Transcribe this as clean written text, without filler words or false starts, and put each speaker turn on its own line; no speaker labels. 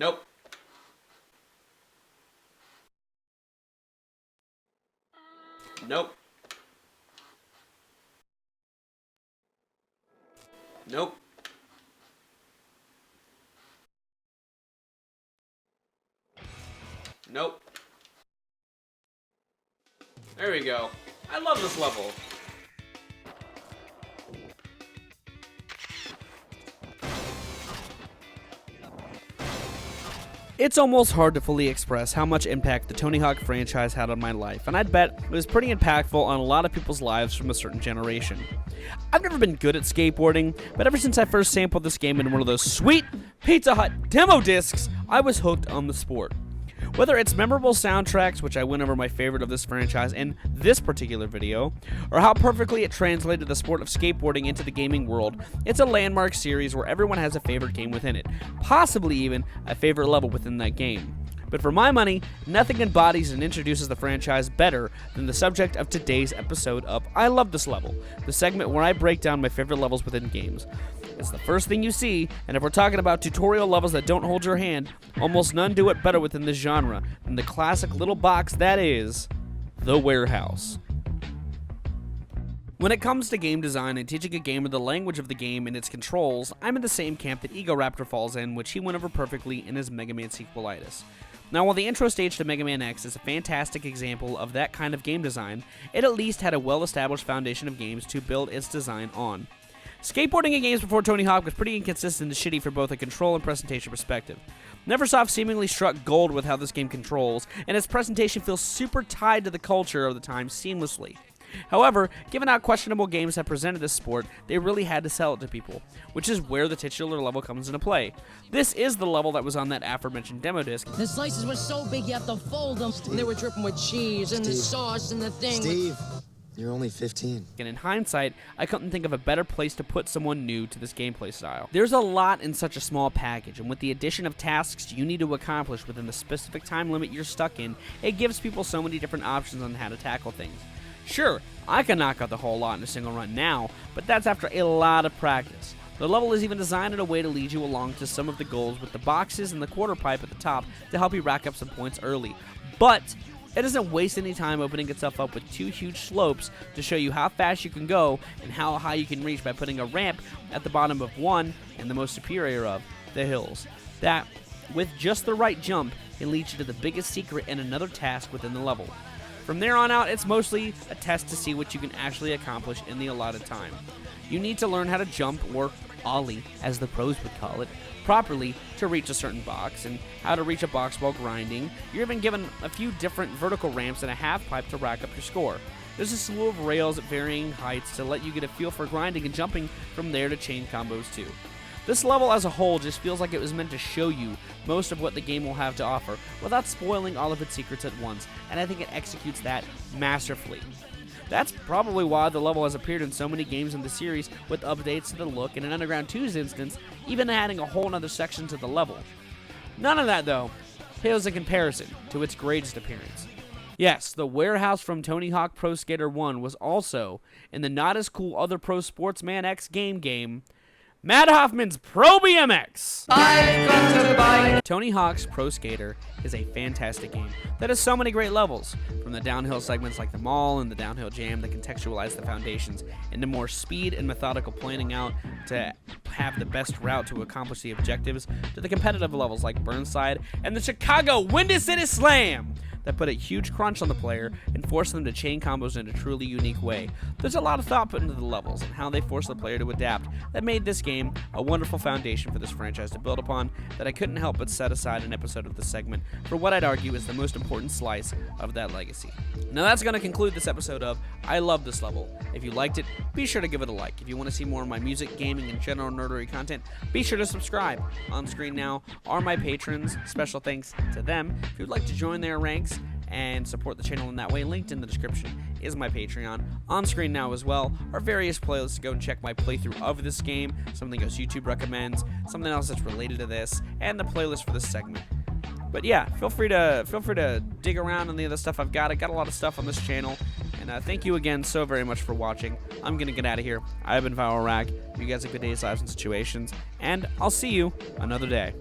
Nope. Nope. Nope. Nope. There we go. I love this level.
It's almost hard to fully express how much impact the Tony Hawk franchise had on my life, and I'd bet it was pretty impactful on a lot of people's lives from a certain generation. I've never been good at skateboarding, but ever since I first sampled this game in one of those sweet Pizza Hut demo discs, I was hooked on the sport. Whether it's memorable soundtracks, which I went over my favorite of this franchise in this particular video, or how perfectly it translated the sport of skateboarding into the gaming world, it's a landmark series where everyone has a favorite game within it, possibly even a favorite level within that game. But for my money, nothing embodies and introduces the franchise better than the subject of today's episode of I Love This Level, the segment where I break down my favorite levels within games. It's the first thing you see, and if we're talking about tutorial levels that don't hold your hand, almost none do it better within this genre than the classic little box that is the warehouse. When it comes to game design and teaching a gamer the language of the game and its controls, I'm in the same camp that Ego Raptor falls in, which he went over perfectly in his Mega Man sequelitis. Now, while the intro stage to Mega Man X is a fantastic example of that kind of game design, it at least had a well-established foundation of games to build its design on. Skateboarding in games before Tony Hawk was pretty inconsistent and shitty for both a control and presentation perspective. Neversoft seemingly struck gold with how this game controls, and its presentation feels super tied to the culture of the time seamlessly. However, given how questionable games have presented this sport, they really had to sell it to people, which is where the titular level comes into play. This is the level that was on that aforementioned demo disc.
The slices were so big you have to fold them. And they were dripping with cheese and the sauce and the thing.
Steve, you're only 15.
And in hindsight, I couldn't think of a better place to put someone new to this gameplay style. There's a lot in such a small package, and with the addition of tasks you need to accomplish within the specific time limit you're stuck in, it gives people so many different options on how to tackle things. Sure, I can knock out the whole lot in a single run now, but that's after a lot of practice. The level is even designed in a way to lead you along to some of the goals with the boxes and the quarter pipe at the top to help you rack up some points early. But it doesn't waste any time opening itself up with two huge slopes to show you how fast you can go and how high you can reach by putting a ramp at the bottom of one, and the most superior of, the hills. That, with just the right jump, can lead you to the biggest secret and another task within the level. From there on out, it's mostly a test to see what you can actually accomplish in the allotted time. You need to learn how to jump, or ollie, as the pros would call it, properly to reach a certain box, and how to reach a box while grinding. You're even given a few different vertical ramps and a half pipe to rack up your score. There's a slew of rails at varying heights to let you get a feel for grinding and jumping from there to chain combos too. This level as a whole just feels like it was meant to show you most of what the game will have to offer without spoiling all of its secrets at once, and I think it executes that masterfully. That's probably why the level has appeared in so many games in the series, with updates to the look, and in Underground 2's instance, even adding a whole other section to the level. None of that, though, pales in comparison to its greatest appearance. Yes, the warehouse from Tony Hawk Pro Skater 1 was also in the not-as-cool other Pro Sportsman X game, Matt Hoffman's Pro BMX! I've got to buy. Tony Hawk's Pro Skater is a fantastic game that has so many great levels, from the downhill segments like the mall and the downhill jam that contextualize the foundations into more speed and methodical planning out to have the best route to accomplish the objectives, to the competitive levels like Burnside and the Chicago Windy City Slam that put a huge crunch on the player and forced them to chain combos in a truly unique way. There's a lot of thought put into the levels and how they force the player to adapt that made this game a wonderful foundation for this franchise to build upon, that I couldn't help but set aside an episode of this segment for what I'd argue is the most important slice of that legacy. Now that's going to conclude this episode of I Love This Level. If you liked it, be sure to give it a like. If you want to see more of my music, gaming, and general nerdery content, be sure to subscribe. On screen now are my patrons. Special thanks to them. If you'd like to join their ranks and support the channel in that way, linked in the description is my Patreon. On screen now as well are various playlists to go and check my playthrough of this game, something else YouTube recommends, something else that's related to this, and the playlist for this segment. But yeah, feel free to dig around on the other stuff I've got. I got a lot of stuff on this channel, and thank you again so very much for watching. I'm gonna get out of here. I've been Rack. You guys have good days, lives, and situations, and I'll see you another day.